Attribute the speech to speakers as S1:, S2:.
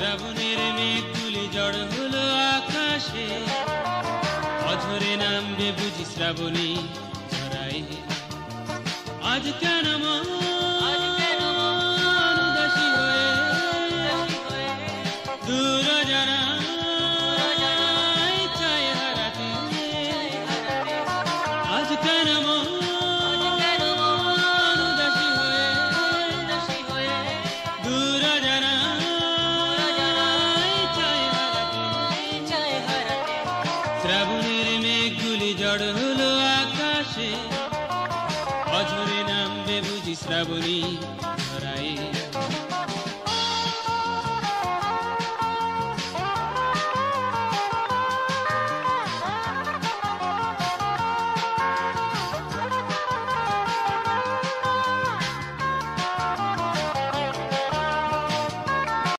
S1: শ্রাবণের মেঘগুলি জড় হলো আকাশে, অঝরে নামবে বুঝি শ্রাবণী ঝরাই। আজ কেন মন উদাসী হয়ে দূর জানাই চায় হারাতে। আজ কেন মন উদাসী হয়ে দূর জানাই চায় হারাতে। শ্রাবণের মেঘগুলি জড় হলো আকাশে, অঝরে নামবে বুঝি শ্রাবণী